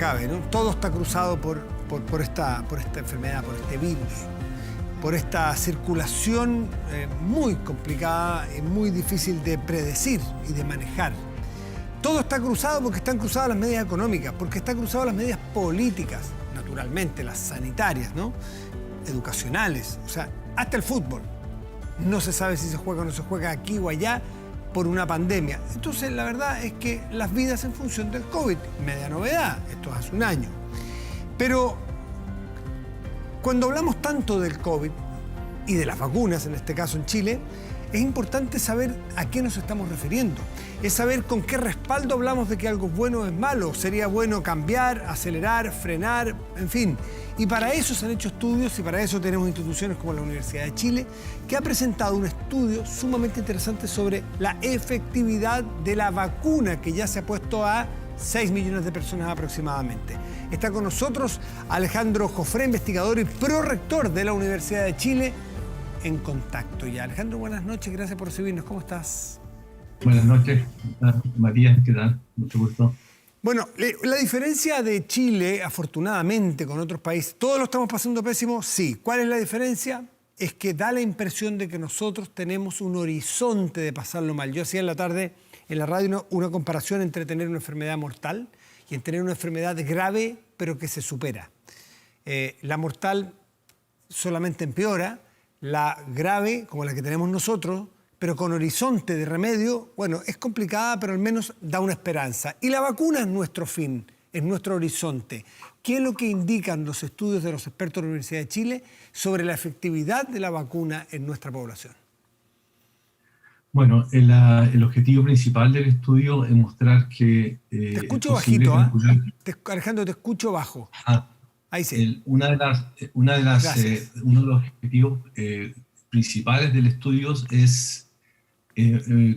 cabe, ¿no? Todo está cruzado por esta enfermedad, por este virus, por esta circulación muy complicada y muy difícil de predecir y de manejar. Todo está cruzado porque están cruzadas las medidas económicas, porque están cruzadas las medidas políticas, naturalmente, las sanitarias, ¿no? Educacionales, o sea, hasta el fútbol. No se sabe si se juega o no se juega aquí o allá por una pandemia. Entonces, la verdad es que las vidas en función del COVID, media novedad, esto es hace un año. Pero cuando hablamos tanto del COVID y de las vacunas, en este caso en Chile, es importante saber a qué nos estamos refiriendo. Es saber con qué respaldo hablamos de que algo es bueno o es malo. Sería bueno cambiar, acelerar, frenar, en fin. Y para eso se han hecho estudios y para eso tenemos instituciones como la Universidad de Chile, que ha presentado un estudio sumamente interesante sobre la efectividad de la vacuna que ya se ha puesto a 6 millones de personas aproximadamente. Está con nosotros Alejandro Jofré, investigador y prorector de la Universidad de Chile, en contacto ya. Alejandro, buenas noches, gracias por recibirnos. ¿Cómo estás? Buenas noches, Matías, ¿qué tal? Mucho gusto. Bueno, la diferencia de Chile, afortunadamente, con otros países, ¿todos lo estamos pasando pésimo? Sí. ¿Cuál es la diferencia? Es que da la impresión de que nosotros tenemos un horizonte de pasarlo mal. Yo hacía en la tarde en la radio una comparación entre tener una enfermedad mortal y en tener una enfermedad grave, pero que se supera. La mortal solamente empeora, la grave, como la que tenemos nosotros, pero con horizonte de remedio, bueno, es complicada, pero al menos da una esperanza. Y la vacuna es nuestro fin, es nuestro horizonte. ¿Qué es lo que indican los estudios de los expertos de la Universidad de Chile sobre la efectividad de la vacuna en nuestra población? Bueno, el objetivo principal del estudio es mostrar que te escucho es posible bajito, calcular... Alejandro, te escucho bajo. Ahí sí. Uno de los objetivos principales del estudio es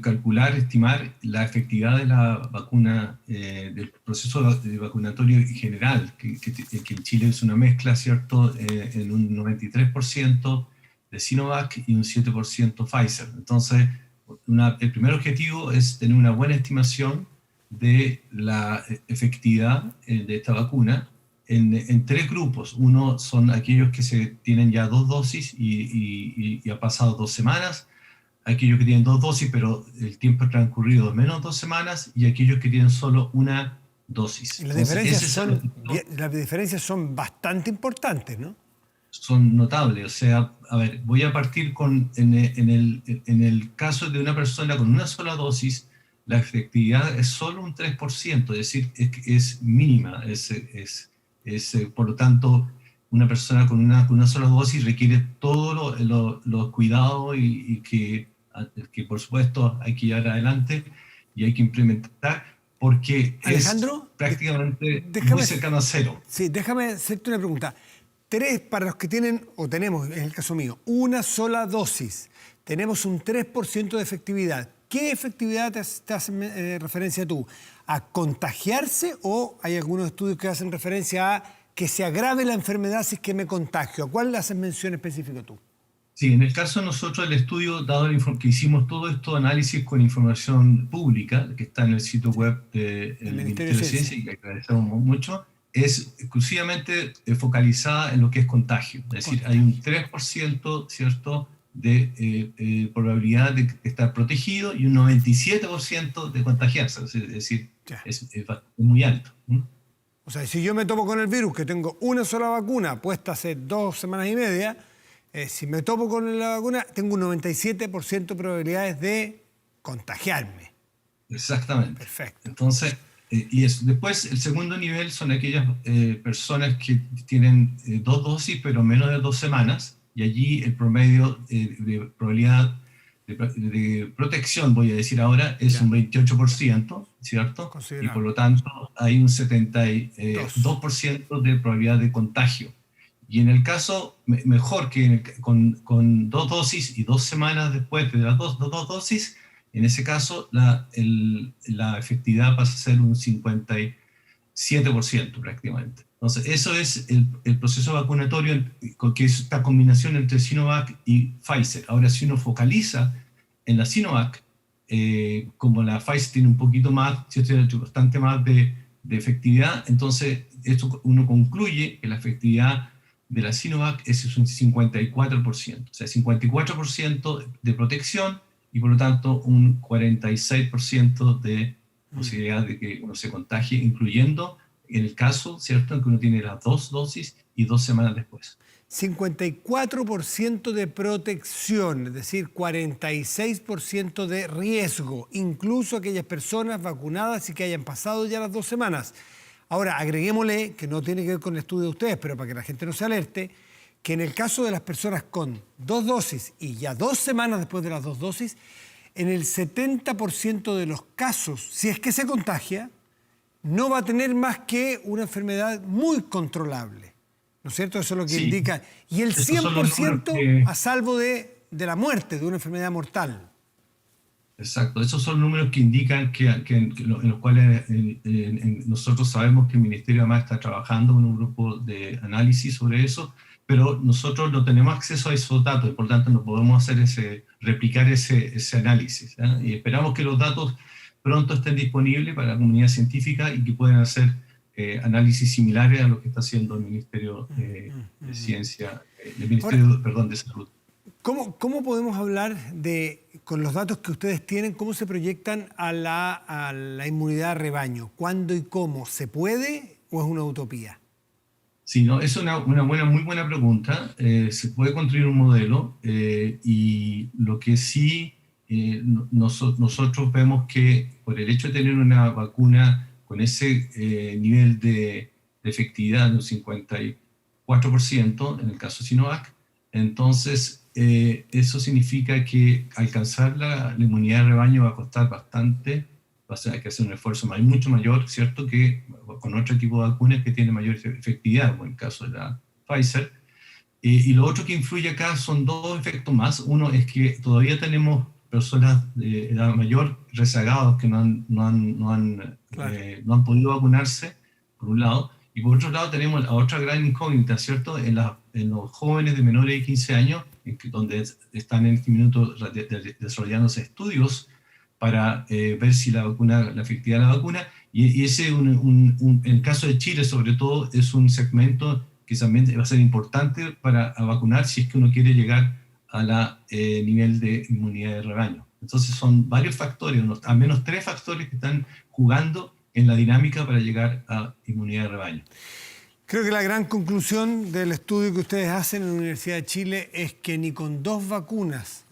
calcular, estimar la efectividad de la vacuna, del proceso vacunatorio en general, que en Chile es una mezcla, ¿cierto?, en un 93% de Sinovac y un 7% Pfizer. Entonces, el primer objetivo es tener una buena estimación de la efectividad de esta vacuna en tres grupos. Uno son aquellos que tienen ya 2 dosis y ha pasado 2 semanas, aquellos que tienen 2 dosis pero el tiempo ha transcurrido menos de 2 semanas, y aquellos que tienen solo una dosis. Y las diferencias son bastante importantes, ¿no? Son notables. O sea, a ver, voy a partir en el caso de una persona con una sola dosis, la efectividad es solo un 3%, es decir, es mínima, por lo tanto, una persona con una sola dosis requiere todos los cuidados y que por supuesto hay que llevar adelante y hay que implementar, porque Alejandro, es prácticamente muy cercano a cero. Sí, déjame hacerte una pregunta. Para los que tienen, o tenemos, en el caso mío, una sola dosis, tenemos un 3% de efectividad. ¿Qué efectividad te hacen referencia tú? ¿A contagiarse o hay algunos estudios que hacen referencia a que se agrave la enfermedad si es que me contagio? ¿A cuál le haces mención específica tú? Sí, en el caso de nosotros, el estudio, dado que hicimos todo esto análisis con información pública, que está en el sitio web del Ministerio de Ciencia, y que agradecemos mucho, es exclusivamente focalizada en lo que es contagio. Es decir, hay un 3%, ¿cierto?, de probabilidad de estar protegido y un 97% de contagiarse. Es decir, es muy alto. O sea, si yo me topo con el virus, que tengo una sola vacuna puesta hace 2 semanas y media, si me topo con la vacuna, tengo un 97% de probabilidades de contagiarme. Exactamente. Perfecto. Entonces, después el segundo nivel son aquellas personas que tienen 2 dosis pero menos de 2 semanas, y allí el promedio de probabilidad de protección, voy a decir ahora, es un 28%, ¿cierto? Y por lo tanto hay un 72% de probabilidad de contagio. Y en el caso, mejor que con 2 dosis y 2 semanas después de las dos dosis, en ese caso la efectividad pasa a ser un 57% prácticamente. Entonces, eso es el proceso vacunatorio, que es esta combinación entre Sinovac y Pfizer. Ahora, si uno focaliza en la Sinovac, como la Pfizer tiene un poquito más, bastante más de de efectividad, entonces esto uno concluye que la efectividad de la Sinovac es un 54%, o sea, 54% de protección y por lo tanto un 46% de posibilidad de que uno se contagie, incluyendo en el caso, ¿cierto?, en que uno tiene las 2 dosis y 2 semanas después. 54% de protección, es decir, 46% de riesgo, incluso aquellas personas vacunadas y que hayan pasado ya las 2 semanas. Ahora, agreguémosle, que no tiene que ver con el estudio de ustedes, pero para que la gente no se alerte, que en el caso de las personas con 2 dosis y ya 2 semanas después de las 2 dosis, en el 70% de los casos, si es que se contagia, no va a tener más que una enfermedad muy controlable. ¿No es cierto? Eso es lo que indica. Y el 100% a salvo de la muerte, de una enfermedad mortal. Exacto. Esos son números que indican en los cuales nosotros sabemos que el Ministerio además está trabajando en un grupo de análisis sobre eso, pero nosotros no tenemos acceso a esos datos y por tanto no podemos replicar ese análisis. Y esperamos que los datos pronto estén disponibles para la comunidad científica y que puedan hacer análisis similares a lo que está haciendo el Ministerio de Ciencia, el Ministerio, perdón, de Salud. ¿Cómo podemos hablar con los datos que ustedes tienen, cómo se proyectan a la inmunidad de rebaño? ¿Cuándo y cómo? ¿Se puede o es una utopía? Sí, no, es una muy buena pregunta. Se puede construir un modelo y lo que sí nosotros vemos que por el hecho de tener una vacuna con ese nivel de efectividad de un 54% en el caso de Sinovac, entonces eso significa que alcanzar la inmunidad de rebaño va a costar bastante, va a tener que hacer un esfuerzo mucho mayor, ¿cierto?, que con otro tipo de vacunas que tiene mayor efectividad, como el caso de la Pfizer. Y lo otro que influye acá son 2 efectos más. Uno es que todavía tenemos personas de edad mayor rezagados que no han podido vacunarse, por un lado, y por otro lado tenemos la otra gran incógnita, ¿cierto?, en los jóvenes de menores de 15 años, donde están en este minuto desarrollándose estudios para ver si la efectividad de la vacuna, y ese, en el caso de Chile sobre todo, es un segmento que también va a ser importante para vacunar si es que uno quiere llegar a nivel de inmunidad de rebaño. Entonces son varios factores, al menos 3 factores que están jugando en la dinámica para llegar a inmunidad de rebaño. Creo que la gran conclusión del estudio que ustedes hacen en la Universidad de Chile es que ni con 2 vacunas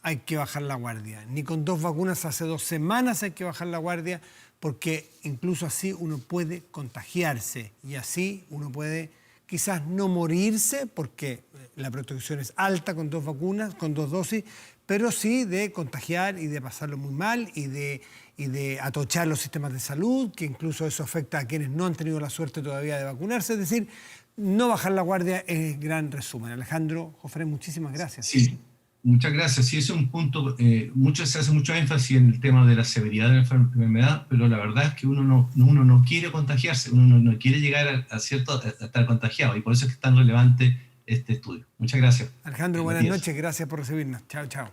hay que bajar la guardia, ni con 2 vacunas hace 2 semanas hay que bajar la guardia, porque incluso así uno puede contagiarse y así uno puede quizás no morirse, porque la protección es alta con 2 vacunas, con 2 dosis, pero sí de contagiar y de pasarlo muy mal y de atochar los sistemas de salud, que incluso eso afecta a quienes no han tenido la suerte todavía de vacunarse. Es decir, no bajar la guardia es gran resumen. Alejandro Jofré, muchísimas gracias. Sí, muchas gracias. Sí, ese es un punto, se hace mucho énfasis en el tema de la severidad de la enfermedad, pero la verdad es que uno no quiere contagiarse, uno no quiere llegar a estar contagiado, y por eso es que es tan relevante este estudio. Muchas gracias. Alejandro, buenas noches, gracias por recibirnos. Chao, chao.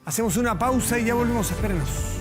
Hacemos una pausa y ya volvemos, espérenos.